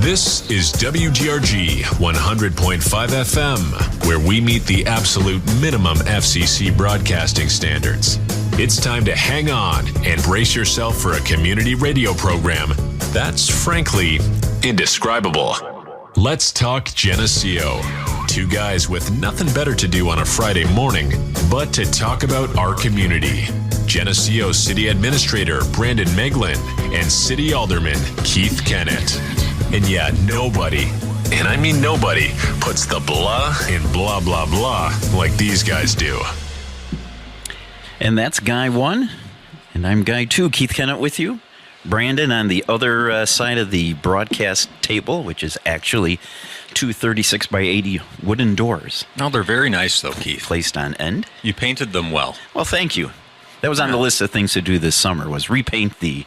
This is WGRG 100.5 FM, where we meet the absolute minimum FCC broadcasting standards. It's time to hang on and brace yourself for a community radio program that's frankly indescribable. Let's talk Geneseo. Two guys with nothing better to do on a Friday morning but to talk about our community. Geneseo City Administrator Brandon Meglin and City Alderman Keith Kennett. And yeah, nobody, and I mean nobody, puts the blah in blah, blah, blah like these guys do. And that's Guy 1, and I'm Guy 2, Keith Kennett with you. Brandon on the other side of the broadcast table, which is actually two 36 by 80 wooden doors. No, they're very nice, though, Keith. Placed on end. You painted them well. Well, thank you. That was on the list of things to do this summer, was repaint the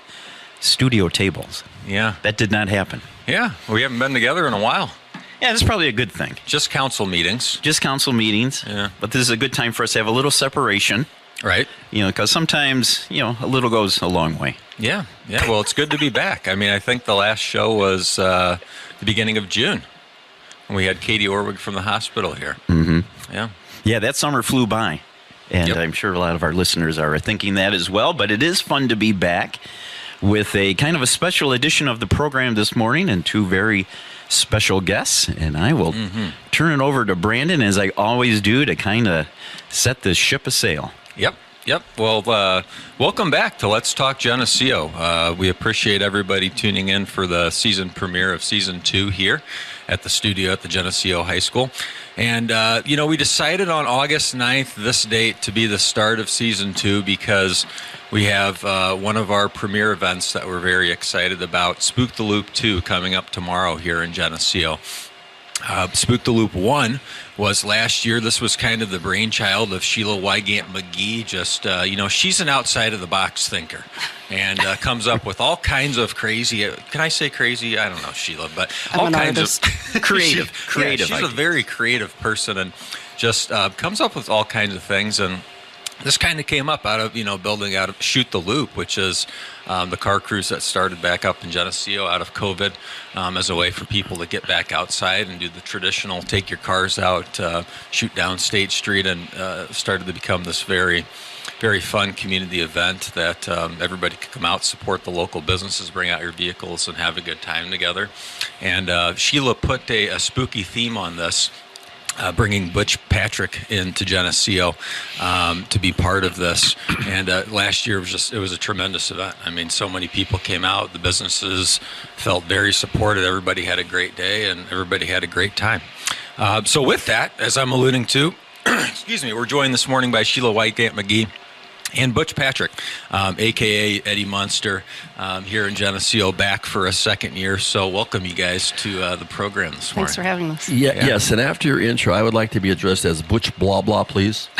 studio tables. Yeah. That did not happen. Yeah, we haven't been together in a while. Yeah, that's probably a good thing. Just council meetings. Just council meetings. Yeah. But this is a good time for us to have a little separation. Right. You know, because sometimes, a little goes a long way. Yeah. Well, it's good to be back. I mean, I think the last show was the beginning of June. And we had Katie Orwig from the hospital here. Mm-hmm. Yeah. Yeah, that summer flew by. And I'm sure a lot of our listeners are thinking that as well. But it is fun to be back with a kind of a special edition of the program this morning and two very special guests. And I will turn it over to Brandon, as I always do, to kind of set the ship a sail. Yep. Well, welcome back to Let's Talk Geneseo. We appreciate everybody tuning in for the season premiere of Season 2 here at the studio at the Geneseo High School. And, we decided on August 9th, this date, to be the start of Season 2 because we have one of our premiere events that we're very excited about, Spook the Loop 2, coming up tomorrow here in Geneseo. Spook the Loop 1 was last year. This was kind of the brainchild of Sheila Wygant McGee. Just, she's an outside-of-the-box thinker and comes up with all kinds of crazy, can I say crazy? I don't know, Sheila, but all kinds of creative. She's a very creative person and just comes up with all kinds of things. And this kind of came up out of, building out of Shoot the Loop, which is the car cruise that started back up in Geneseo out of COVID as a way for people to get back outside and do the traditional take your cars out, shoot down State Street, and started to become this very, very fun community event that everybody could come out, support the local businesses, bring out your vehicles, and have a good time together. And Sheila put a spooky theme on this. Bringing Butch Patrick into Geneseo to be part of this. And last year it was a tremendous event. I mean, so many people came out. The businesses felt very supported. Everybody had a great day, and everybody had a great time. So with that, as I'm alluding to, we're joined this morning by Sheila Wygant McGee and Butch Patrick, a.k.a. Eddie Munster, here in Geneseo, back for a second year. So welcome you guys to the program this morning. Thanks for having us. Yes, and after your intro, I would like to be addressed as Butch Blah Blah, please.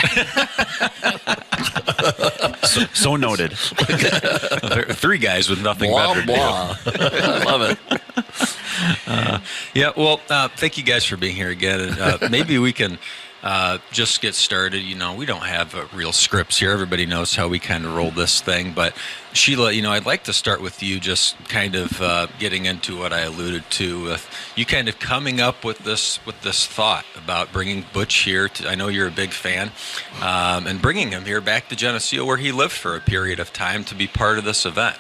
So noted. Three guys with nothing blah, better blah. to do. I love it. Thank you guys for being here again. And maybe we can just get started. We don't have real scripts here. Everybody knows how we kind of roll this thing. But Sheila, I'd like to start with you just kind of getting into what I alluded to, with you kind of coming up with this thought about bringing Butch here. I know you're a big fan, and bringing him here back to Geneseo, where he lived for a period of time, to be part of this event.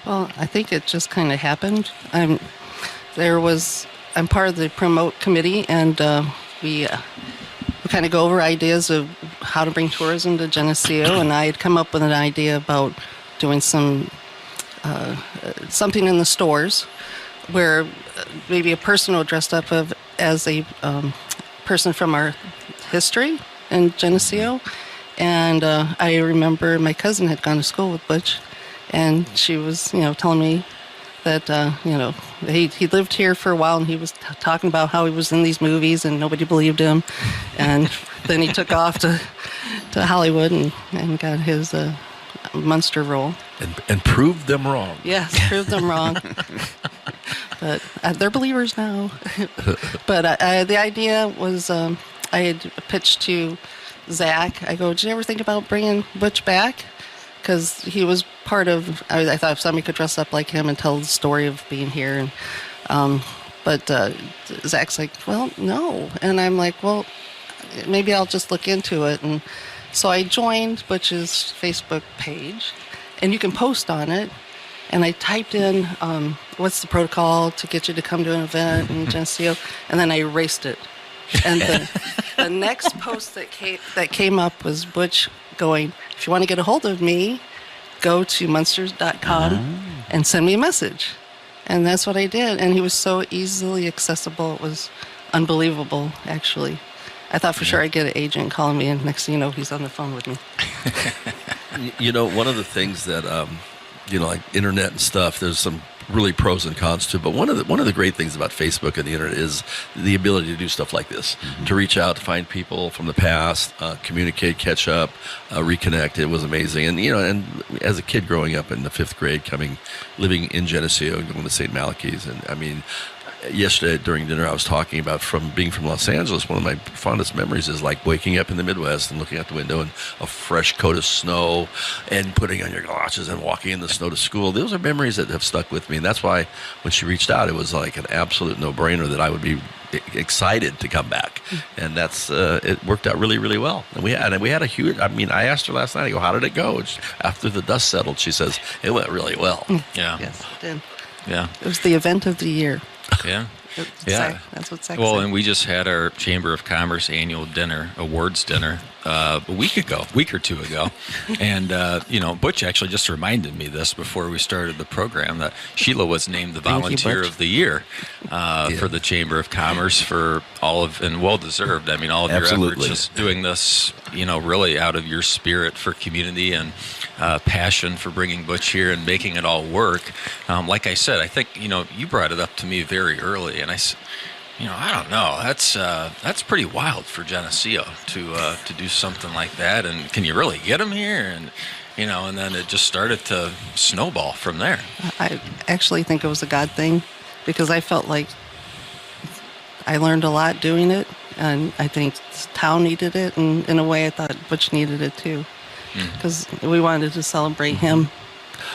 Well, I think it just kind of happened. I'm part of the promote committee, and we kind of go over ideas of how to bring tourism to Geneseo, and I had come up with an idea about doing something in the stores where maybe a person will dress up as a person from our history in Geneseo. And I remember my cousin had gone to school with Butch, and she was, telling me that, he lived here for a while, and he was talking about how he was in these movies and nobody believed him. And then he took off to Hollywood and got his Munster role. And proved them wrong. Yes, proved them wrong. But they're believers now. But the idea was I had pitched to Zach. I go, did you ever think about bringing Butch back? Because he was part of, I thought if somebody could dress up like him and tell the story of being here. And But Zach's like, well, no. And I'm like, well, maybe I'll just look into it. And so I joined Butch's Facebook page, and you can post on it. And I typed in, what's the protocol to get you to come to an event in Geneseo, and then I erased it. And the next post that came up was Butch going, if you want to get a hold of me, go to munsters.com and send me a message. And that's what I did. And he was so easily accessible. It was unbelievable, actually. I thought for sure I'd get an agent calling me, and next thing you know, he's on the phone with me. You know, one of the things that, like internet and stuff, there's some really pros and cons to. But one of the great things about Facebook and the internet is the ability to do stuff like this, to reach out, to find people from the past, communicate, catch up, reconnect. It was amazing. And and as a kid growing up in the 5th grade, living in Geneseo, going to St. Malachy's, and I mean, yesterday during dinner I was talking about being from Los Angeles. One of my fondest memories is like waking up in the Midwest and looking out the window and a fresh coat of snow and putting on your galoshes and walking in the snow to school. Those are memories that have stuck with me, and that's why when she reached out, it was like an absolute no-brainer that I would be excited to come back. And that's it worked out really, really well. And we had a huge, I mean, I asked her last night, I go, how did it go? After the dust settled, she says it went really well. Yeah. Yes, it did. Yeah. It was the event of the year. Yeah. Zach, that's what Zach Well, said. and we just had our Chamber of Commerce annual awards dinner, a week or two ago. And, Butch actually just reminded me this before we started the program, that Sheila was named the Thank you, Volunteer Butch. of the Year for the Chamber of Commerce for and well-deserved. I mean, all of your Absolutely. efforts just doing this, really out of your spirit for community and passion for bringing Butch here and making it all work. Like I said, I think, you brought it up to me very early, and I don't know. That's pretty wild for Geneseo to do something like that. And can you really get them here? And and then it just started to snowball from there. I actually think it was a God thing, because I felt like I learned a lot doing it, and I think the town needed it, and in a way I thought Butch needed it too, because we wanted to celebrate him.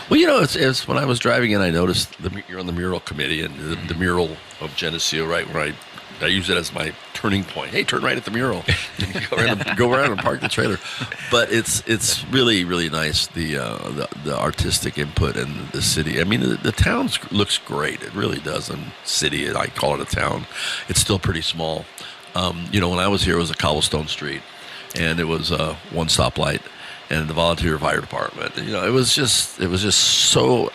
Well, it's when I was driving in, I noticed you're on the mural committee, and the mural of Geneseo, right where I use it as my turning point. Hey, turn right at the mural. go around and park the trailer. But it's really, really nice, the artistic input and the city. I mean, the town looks great. It really does. And city, I call it a town. It's still pretty small. When I was here, it was a cobblestone street, and it was one stoplight and the volunteer fire department. It was just so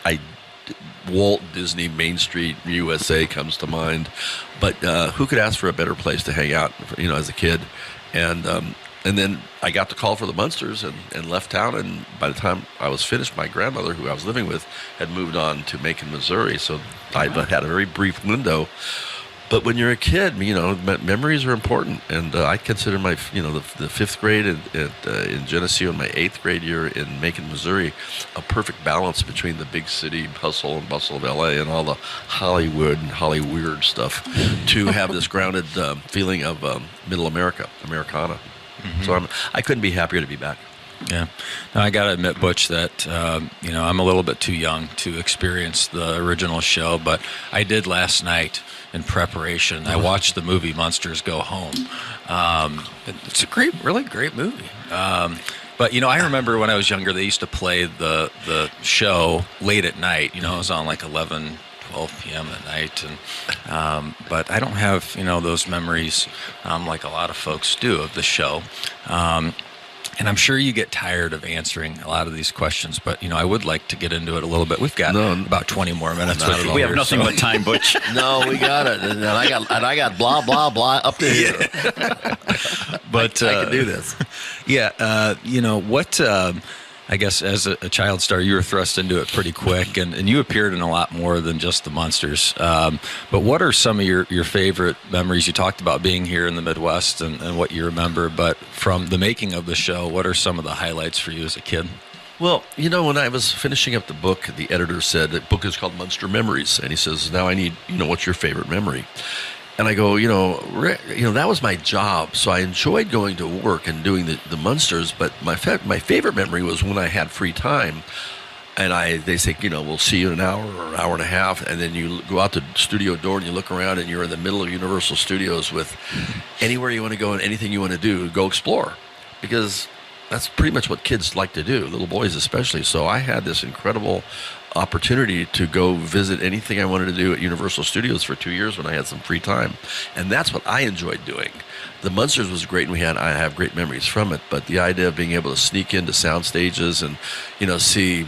Walt Disney Main Street USA comes to mind, but who could ask for a better place to hang out? As a kid, and then I got the call for the Munsters and left town. And by the time I was finished, my grandmother, who I was living with, had moved on to Macon, Missouri. So I had a very brief window. But when you're a kid, memories are important, and I consider my, the 5th grade in Geneseo and my 8th grade year in Macon, Missouri, a perfect balance between the big city hustle and bustle of LA and all the Hollywood and Hollyweird stuff, to have this grounded feeling of Middle America, Americana. Mm-hmm. So I couldn't be happier to be back. Yeah. Now, I got to admit, Butch, that, I'm a little bit too young to experience the original show, but I did last night in preparation. I watched the movie Munsters Go Home. It's a really great movie. But, I remember when I was younger, they used to play the show late at night. It was on like 11, 12 p.m. at night. And but I don't have, those memories like a lot of folks do of the show. And I'm sure you get tired of answering a lot of these questions, but, I would like to get into it a little bit. We've got about 20 more minutes. We have nothing but time, Butch. No, we got it. And I got blah, blah, blah up to here. But I can do this. Yeah. What, I guess as a child star, you were thrust into it pretty quick, and you appeared in a lot more than just the Munsters. But what are some of your favorite memories? You talked about being here in the Midwest and what you remember, but from the making of the show, what are some of the highlights for you as a kid? Well, when I was finishing up the book, the editor said the book is called Munster Memories, and he says, now I need, what's your favorite memory? And I go, that was my job. So I enjoyed going to work and doing the Munsters, but my favorite memory was when I had free time. And they say, we'll see you in an hour or an hour and a half. And then you go out the studio door and you look around and you're in the middle of Universal Studios with anywhere you want to go and anything you want to do, go explore. Because that's pretty much what kids like to do, little boys especially. So I had this incredible opportunity to go visit anything I wanted to do at Universal Studios for 2 years when I had some free time. And that's what I enjoyed doing. The Munsters was great, and I have great memories from it. But the idea of being able to sneak into sound stages and, see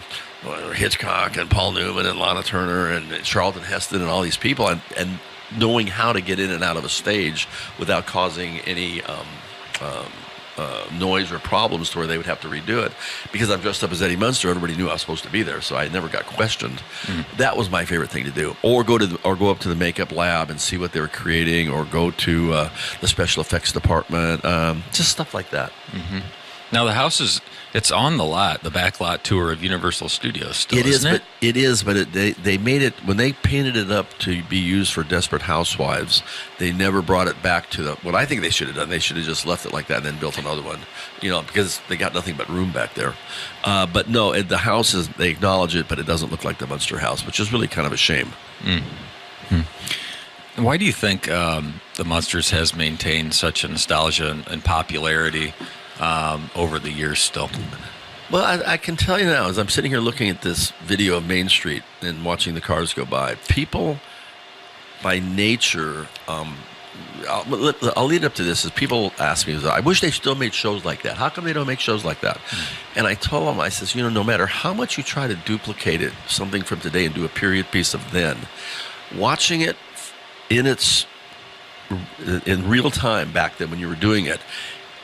Hitchcock and Paul Newman and Lana Turner and Charlton Heston and all these people, and knowing how to get in and out of a stage without causing any noise or problems to where they would have to redo it. Because I'm dressed up as Eddie Munster, everybody knew I was supposed to be there, so I never got questioned. That was my favorite thing to do. Or go up to the makeup lab and see what they were creating, or go to the special effects department, just stuff like that. Now the house it's on the lot, the back lot tour of Universal Studios still, isn't it? It is, but they made it, when they painted it up to be used for Desperate Housewives, they never brought it back to what I think they should have done. They should have just left it like that and then built another one, because they got nothing but room back there. But no, the house they acknowledge it, but it doesn't look like the Munster house, which is really kind of a shame. Why do you think the Munsters has maintained such a nostalgia and popularity over the years still? Well, I can tell you now, as I'm sitting here looking at this video of Main Street and watching the cars go by, people by nature, I'll lead up to this, as people ask me, I wish they still made shows like that. How come they don't make shows like that? And I told them, I says, no matter how much you try to duplicate it, something from today, and do a period piece of then, watching it in real time back then when you were doing it,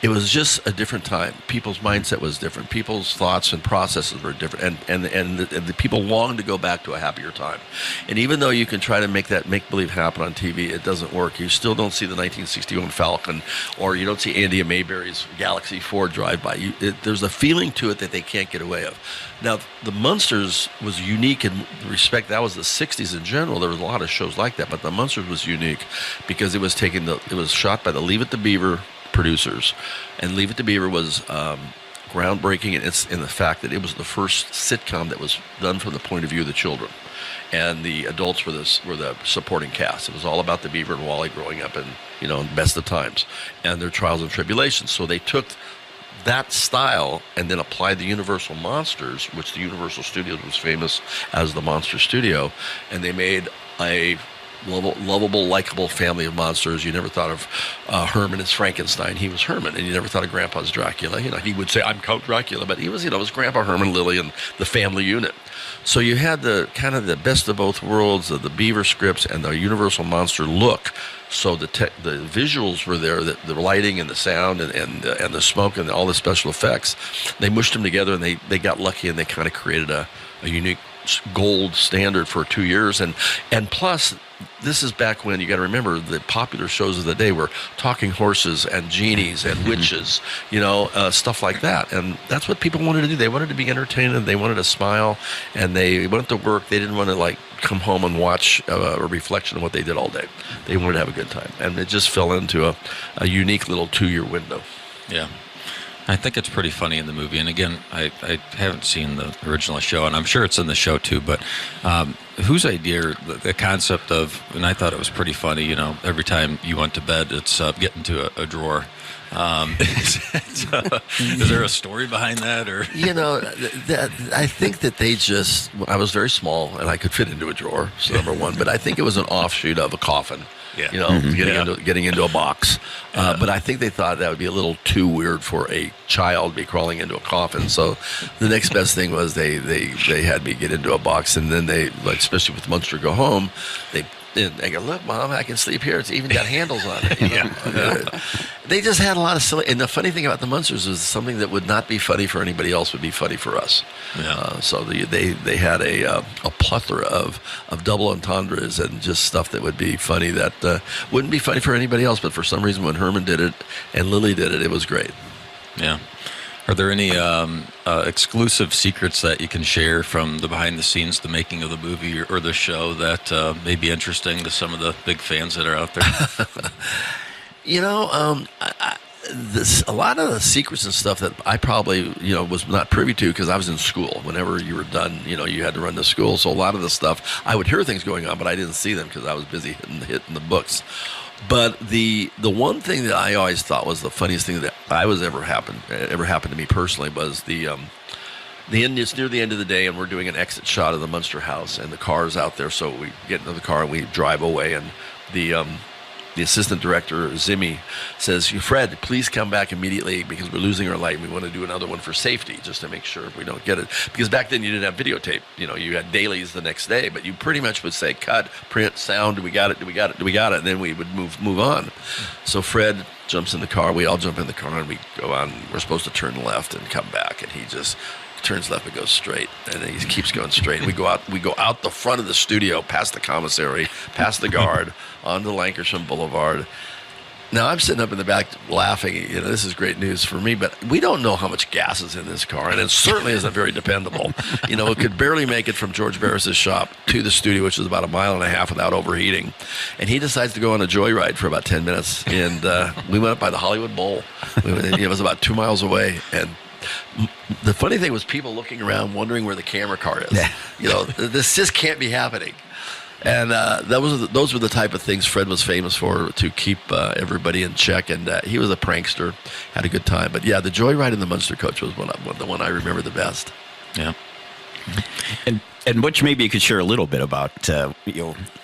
it was just a different time. People's mindset was different. People's thoughts and processes were different, and the people longed to go back to a happier time. And even though you can try to make that make-believe happen on TV, it doesn't work. You still don't see the 1961 Falcon, or you don't see Andy Mayberry's Galaxy 4 drive by. There's a feeling to it that they can't get away of. Now, the Munsters was unique in respect. That was the 60s in general. There was a lot of shows like that, but the Munsters was unique because it was shot by the Leave It to Beaver producers, and Leave It to Beaver was groundbreaking in the fact that it was the first sitcom that was done from the point of view of the children, and the adults were the supporting cast. It was all about the Beaver and Wally growing up in best of times and their trials and tribulations. So they took that style and then applied the Universal Monsters, which the Universal Studios was famous as the Monster Studio, and they made a lovable, likable family of monsters. You never thought of Herman as Frankenstein. He was Herman. And you never thought of Grandpa's Dracula. He would say, "I'm Count Dracula," but he was, it was Grandpa Herman, Lily, and the family unit. So you had the kind of the best of both worlds of the Beaver scripts and the Universal Monster look. So the visuals were there, the lighting and the sound and the smoke and all the special effects. They mushed them together, and they got lucky, and they kind of created a unique gold standard for 2 years. And plus, this is back when, you got to remember, the popular shows of the day were talking horses and genies and witches, stuff like that. And that's what people wanted to do. They wanted to be entertained, and they wanted to smile, and they wanted to work. They didn't want to come home and watch a reflection of what they did all day. They wanted to have a good time. And it just fell into a unique little 2-year window. Yeah. I think it's pretty funny in the movie. And again, I haven't seen the original show, and I'm sure it's in the show too, but whose idea, the concept of, and I thought it was pretty funny, every time you went to bed, it's get into a drawer. Is there a story behind that, or? I think that I was very small and I could fit into a drawer, so number one, but I think it was an offshoot of a coffin. Yeah. Getting into a box. But I think they thought that would be a little too weird for a child to be crawling into a coffin. So the next best thing was they had me get into a box, and then they, especially with Munster Go Home, they go, "Look, Mom, I can sleep here. It's even got handles on it." They just had a lot of silly. And the funny thing about the Munsters is something that would not be funny for anybody else would be funny for us. Yeah. So they had a plethora of double entendres and just stuff that would be funny that wouldn't be funny for anybody else. But for some reason, when Herman did it and Lily did it, it was great. Yeah. Are there any exclusive secrets that you can share from the behind the scenes, the making of the movie or the show that may be interesting to some of the big fans that are out there? a lot of the secrets and stuff that I probably, was not privy to because I was in school. Whenever you were done, you had to run to school. So a lot of the stuff, I would hear things going on, but I didn't see them because I was busy hitting the books. But the one thing that I always thought was the funniest thing that ever happened to me personally was it's near the end of the day, and we're doing an exit shot of the Munster house, and the car's out there. So we get into the car and we drive away, and the assistant director, Zimmy, says, "Fred, please come back immediately because we're losing our light and we want to do another one for safety just to make sure we don't get it." Because back then you didn't have videotape. You had dailies the next day, but you pretty much would say, cut, print, sound, do we got it, and then we would move on. So Fred jumps in the car. We all jump in the car and we go on. We're supposed to turn left and come back, and he just turns left and goes straight, and he keeps going straight. We go out the front of the studio, past the commissary, past the guard, onto Lancashire Boulevard. Now I'm sitting up in the back laughing. This is great news for me, but we don't know how much gas is in this car, and it certainly isn't very dependable. It could barely make it from George Barris's shop to the studio, which is about 1.5 miles without overheating. And he decides to go on a joyride for about 10 minutes, and we went up by the Hollywood Bowl. It was about 2 miles away, and the funny thing was people looking around wondering where the camera car is. This just can't be happening. And those were the type of things Fred was famous for, to keep everybody in check. And he was a prankster, had a good time. But yeah, the joyride in the Munster coach was the one I remember the best. Yeah. And Butch, maybe you could share a little bit about,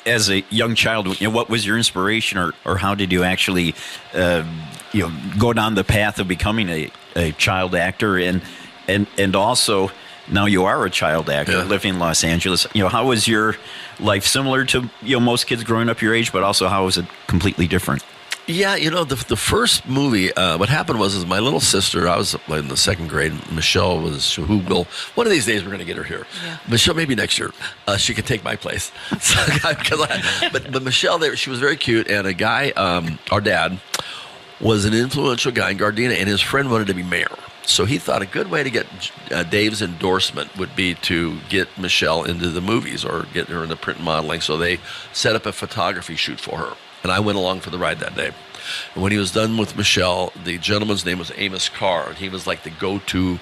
as a young child, what was your inspiration, or how did you actually, go down the path of becoming a child actor, and also now you are a child actor living in Los Angeles. How was your life similar to most kids growing up your age, but also how was it completely different? Yeah, the first movie, what happened was my little sister, I was in the second grade, Michelle one of these days we're going to get her here. Yeah. Michelle, maybe next year, she could take my place. But Michelle, she was very cute, and a guy, our dad, was an influential guy in Gardena, and his friend wanted to be mayor. So he thought a good way to get Dave's endorsement would be to get Michelle into the movies or get her into print modeling. So they set up a photography shoot for her. And I went along for the ride that day. And when he was done with Michelle, the gentleman's name was Amos Carr, and he was like the go-to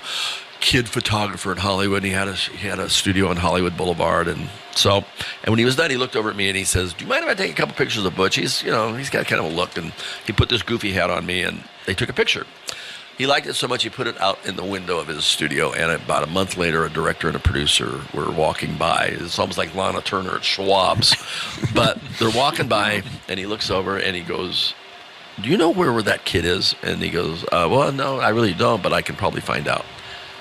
kid photographer in Hollywood. And he had a studio on Hollywood Boulevard, and when he was done, he looked over at me and he says, "Do you mind if I take a couple pictures of Butch? He's got kind of a look." And he put this goofy hat on me, and they took a picture. He liked it so much he put it out in the window of his studio, and about a month later, a director and a producer were walking by. It's almost like Lana Turner at Schwab's. But they're walking by, and he looks over and he goes, "Do you know where that kid is?" And he goes, "Well, no, I really don't, but I can probably find out."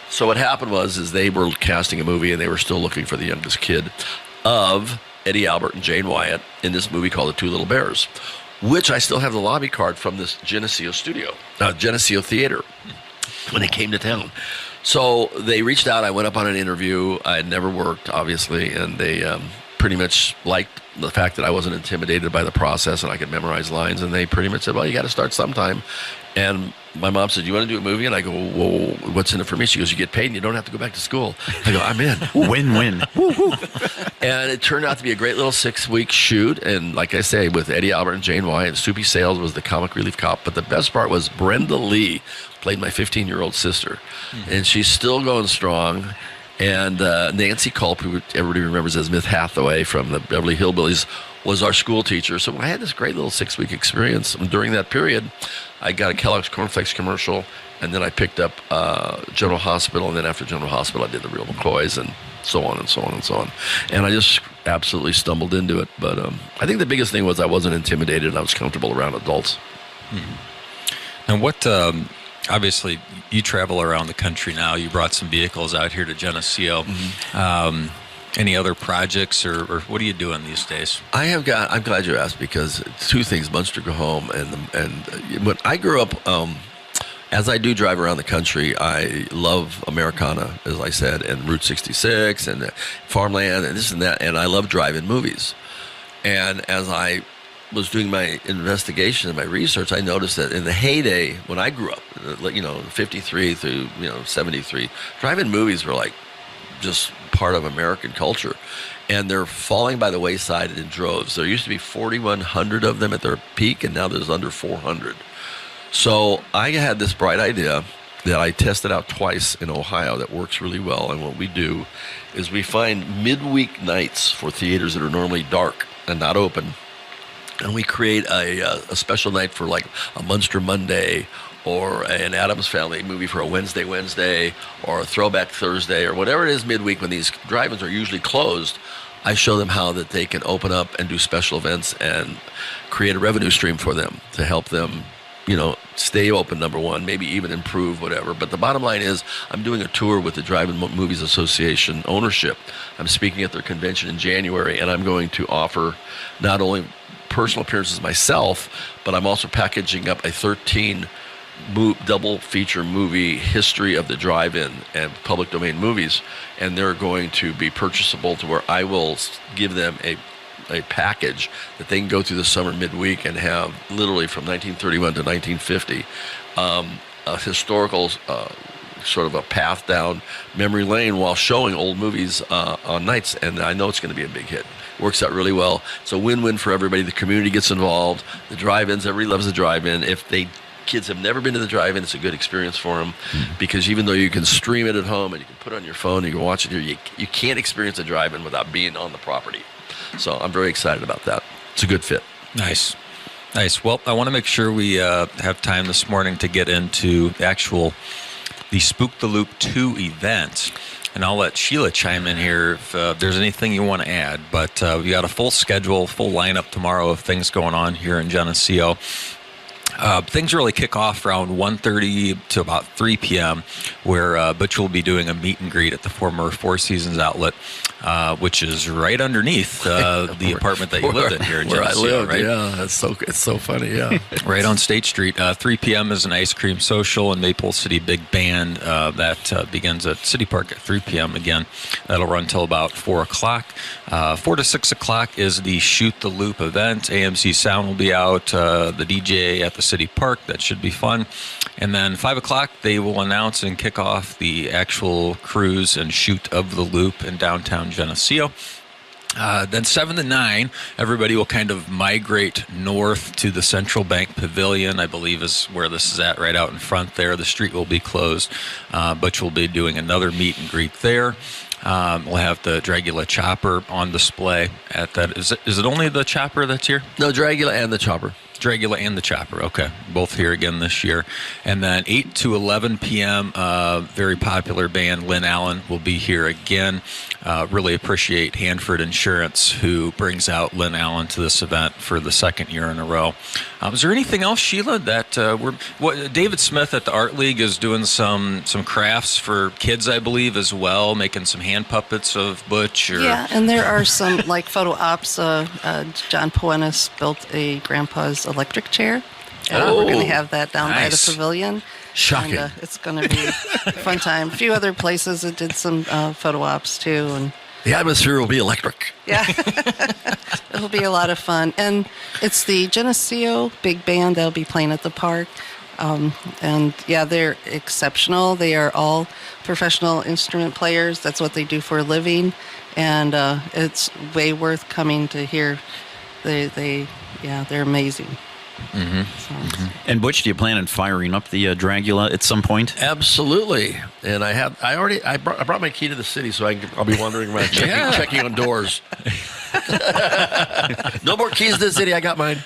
So what happened was they were casting a movie, and they were still looking for the youngest kid of Eddie Albert and Jane Wyatt in this movie called The Two Little Bears, which I still have the lobby card from this Geneseo Geneseo Theater, when it came to town. So they reached out. I went up on an interview. I had never worked, obviously, and they pretty much liked the fact that I wasn't intimidated by the process and I could memorize lines. And they pretty much said, "Well, you got to start sometime." And my mom said, "You want to do a movie?" And I go, "Well, what's in it for me?" She goes, "You get paid and you don't have to go back to school." I go, "I'm in." Win-win. And it turned out to be a great little 6-week shoot. And like I say, with Eddie Albert and Jane Wyatt, Soupy Sales was the comic relief cop. But the best part was Brenda Lee played my 15-year-old sister. Mm-hmm. And she's still going strong. And Nancy Culp, who everybody remembers as Myth Hathaway from the Beverly Hillbillies, was our school teacher. So I had this great little 6-week experience. And during that period, I got a Kellogg's Cornflakes commercial, and then I picked up General Hospital, and then after General Hospital, I did the Real McCoys, and so on and so on and so on. And I just absolutely stumbled into it. But I think the biggest thing was I wasn't intimidated, and I was comfortable around adults. Mm-hmm. And what... obviously, you travel around the country now. You brought some vehicles out here to Geneseo. Mm-hmm. Any other projects, or what are you doing these days? I'm glad you asked, because two things: Munster Go Home, and when I grew up, as I do drive around the country, I love Americana, as I said, and Route 66, and farmland, and this and that, and I love driving movies. And as I was doing my investigation and my research, I noticed that in the heyday when I grew up, 53 through 73, drive-in movies were like just part of American culture, and they're falling by the wayside in droves. There used to be 4,100 of them at their peak, and now there's under 400. So I had this bright idea that I tested out twice in Ohio that works really well. And what we do is we find midweek nights for theaters that are normally dark and not open. And we create a special night for like a Munster Monday or an Addams Family movie for a Wednesday, or a Throwback Thursday, or whatever it is midweek when these drive-ins are usually closed. I show them how that they can open up and do special events and create a revenue stream for them to help them, stay open, number one, maybe even improve, whatever. But the bottom line is I'm doing a tour with the Drive-In Movies Association ownership. I'm speaking at their convention in January, and I'm going to offer not only personal appearances myself, but I'm also packaging up a 13 double feature movie history of the drive-in and public domain movies, and they're going to be purchasable to where I will give them a package that they can go through the summer midweek and have literally from 1931 to 1950 a historical sort of a path down memory lane while showing old movies on nights, and I know it's going to be a big hit. Works out really well. It's a win-win for everybody. The community gets involved. The drive-ins, everybody loves the drive-in. If kids have never been to the drive-in, it's a good experience for them because even though you can stream it at home and you can put it on your phone, you can watch it here, you can't experience a drive-in without being on the property. So I'm very excited about that. It's a good fit. Nice. Well, I want to make sure we have time this morning to get into the Spook the Loop 2 event. And I'll let Sheila chime in here if there's anything you want to add. But we got a full schedule, full lineup tomorrow of things going on here in Geneseo. Things really kick off around 1:30 to about 3 p.m., where Butch will be doing a meet and greet at the former Four Seasons outlet, which is right underneath the apartment that you lived in here in Geneseo, where I lived, right? Yeah, it's so funny, yeah. Right on State Street. 3 p.m. is an ice cream social and Maple City Big Band that begins at City Park at 3 p.m. again. That'll run till about 4 o'clock. 4 to 6 o'clock is the Shoot the Loop event. AMC Sound will be out, the DJ at the City Park. That should be fun. And then 5 o'clock, they will announce and kick off the actual cruise and shoot of the loop in downtown Geneseo. Then 7 to 9, everybody will kind of migrate north to the Central Bank Pavilion, I believe is where this is at, right out in front there. The street will be closed. Butch will be doing another meet and greet there. We'll have the Dragula Chopper on display at that. Is it only the Chopper that's here? No, Dragula and the Chopper. Dragula and the Chopper, okay. Both here again this year. And then 8 to 11 p.m., very popular band Lynn Allen will be here again. Really appreciate Hanford Insurance, who brings out Lynn Allen to this event for the second year in a row. Is there anything else, Sheila, that David Smith at the Art League is doing some crafts for kids, I believe, as well, making some hand puppets of Butch? Yeah, and there are some like photo ops. John Poenis built a grandpa's electric chair, and we're going to have that down by the pavilion. Shocking. And, it's going to be a fun time. A few other places that did some photo ops too, and the atmosphere will be electric. yeah, it'll be a lot of fun. And it's the Geneseo Big Band that'll be playing at the park. And yeah, they're exceptional. They are all professional instrument players. That's what they do for a living, and it's way worth coming to hear. They're amazing. Mm-hmm. So. Mm-hmm. And Butch, do you plan on firing up the Dragula at some point? Absolutely. And I brought my key to the city, so I'll be wandering around checking on doors. No more keys to the city. I got mine.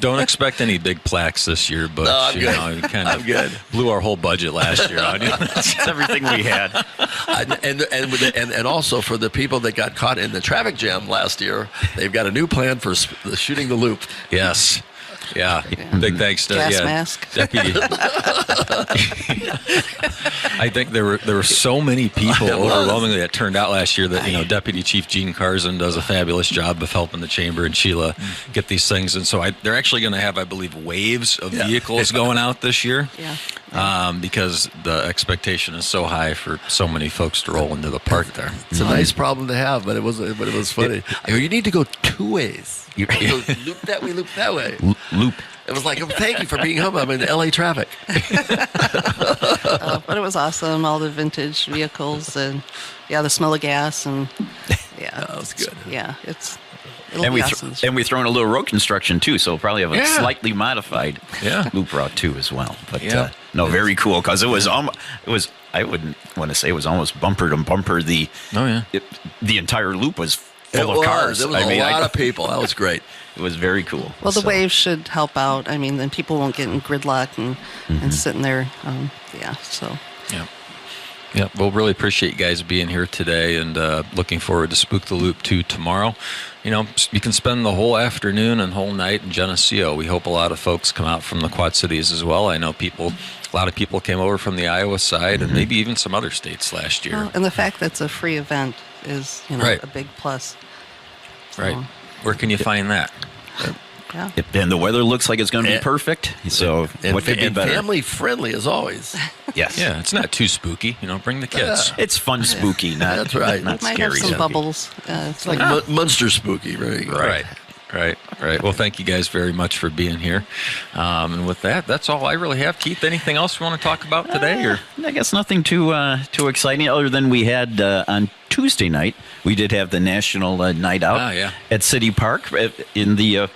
Don't expect any big plaques this year, but no, I'm good. You kind I'm of good. blew our whole budget last year on you. It's everything we had. And also for the people that got caught in the traffic jam last year, they've got a new plan for shooting the loop. Yes. Yeah. Big thanks to Gas mask. Deputy. I think there were so many people overwhelmingly that turned out last year that Deputy Chief Gene Carson does a fabulous job of helping the chamber and Sheila get these things, and so they're actually going to have, I believe, waves of vehicles going out this year. Yeah. Because the expectation is so high for so many folks to roll into the park there. It's a nice problem to have, but it was funny. You need to go two ways. You go loop that way, loop that way. Loop. It was like, thank you for being home. I'm in LA traffic. But it was awesome. All the vintage vehicles and the smell of gas and That was good. Yeah, it's It'll And be we awesome. and we throw in a little road construction too, so we'll probably have a Yeah. slightly modified Yeah. loop route too as well. But Yeah. no, very cool because it was I wouldn't want to say it was almost bumper to bumper. The entire loop was full of cars. There was a lot of people. That was great. It was very cool. Well, the So, waves should help out. I mean, then people won't get in gridlock and sitting there. So. Yeah. Yeah, we'll really appreciate you guys being here today, and looking forward to Spook the Loop 2 tomorrow. You know, you can spend the whole afternoon and whole night in Geneseo. We hope a lot of folks come out from the Quad Cities as well. I know a lot of people came over from the Iowa side and maybe even some other states last year. Well, and the fact that it's a free event is, Right. a big plus. So, Right. Where can you find that? Yeah. and the weather looks like it's going to be And- perfect. So what could be And better? family friendly as always. Yes. Yeah, it's not too spooky. Bring the kids. It's fun, spooky. Not, That's right. Not Might scary. have some spooky. bubbles. It's like Munster spooky, right? Right. Well, thank you guys very much for being here. And with that, that's all I really have. Keith, anything else you want to talk about today? Or I guess nothing too exciting other than we had on Tuesday night, we did have the National Night Out at City Park in the,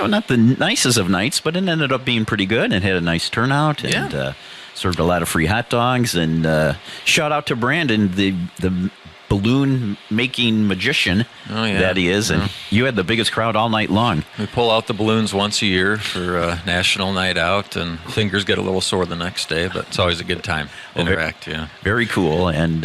not the nicest of nights, but it ended up being pretty good and had a nice turnout and served a lot of free hot dogs. And shout out to Brandon, the balloon making magician that he is. And you had the biggest crowd all night long. we pull out the balloons once a year for National Night Out, and fingers get a little sore the next day, but it's always a good time. Interact, yeah. Very cool. And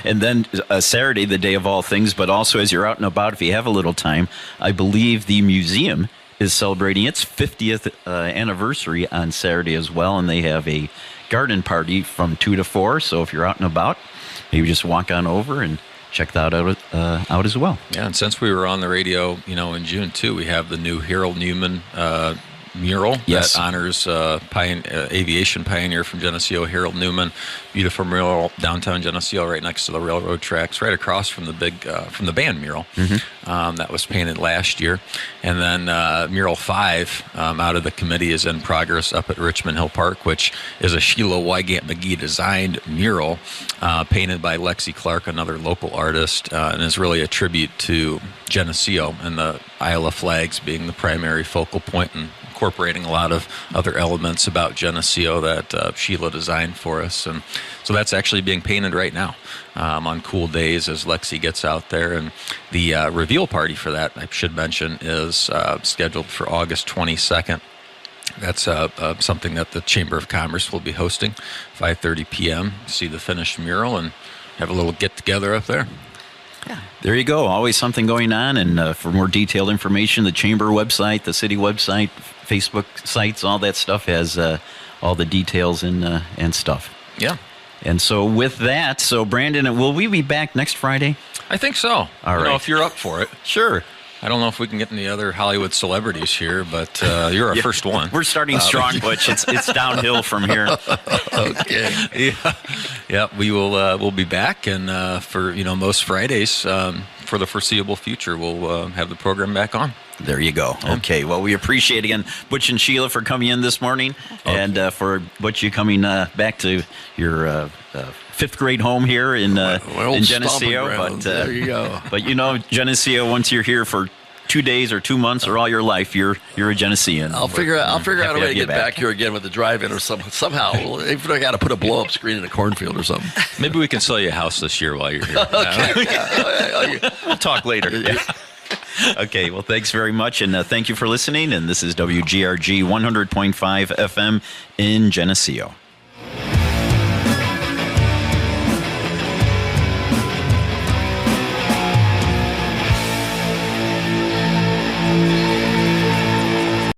then Saturday, the day of all things, but also as you're out and about, if you have a little time, I believe the museum is celebrating its 50th anniversary on Saturday as well, and they have a garden party from 2 to 4. So if you're out and about, maybe just walk on over and check that out as well. Yeah, and since we were on the radio, in June too, we have the new Harold Newman mural Yes. that honors aviation pioneer from Geneseo, Harold Newman. Beautiful mural downtown Geneseo, right next to the railroad tracks, right across from the band mural that was painted last year. And then mural 5 out of the committee is in progress up at Richmond Hill Park, which is a Sheila Wygant McGee designed mural painted by Lexi Clark, another local artist, and is really a tribute to Geneseo and the Isla flags being the primary focal point, and incorporating a lot of other elements about Geneseo that Sheila designed for us. And so that's actually being painted right now on cool days as Lexi gets out there. And the reveal party for that, I should mention, is scheduled for August 22nd. That's something that the Chamber of Commerce will be hosting, 5:30 p.m. See the finished mural and have a little get-together up there. There you go. Always something going on. And for more detailed information, the Chamber website, the city website, Facebook sites, all that stuff has all the details and stuff. Yeah. And so with that, Brandon, will we be back next Friday? I think so. All right. If you're up for it. Sure. I don't know if we can get any other Hollywood celebrities here, but you're our first one. We're starting strong, Butch. It's downhill from here. Okay. Yeah, we will. We'll be back, and for most Fridays for the foreseeable future, we'll have the program back on. There you go. Okay. Well, we appreciate again Butch and Sheila for coming in this morning, and for Butch you coming back to your fifth grade home here in Geneseo. But there you go. But Geneseo, once you're here for 2 days or 2 months or all your life, you're a Genesean. I'll figure out Happy a way to to get get back here again with the drive-in or somehow. If I got to put a blow-up screen in a cornfield or something. Maybe we can sell you a house this year while you're here. We'll talk later. Yeah. Okay, well, thanks very much, and thank you for listening. And this is WGRG 100.5 FM in Geneseo.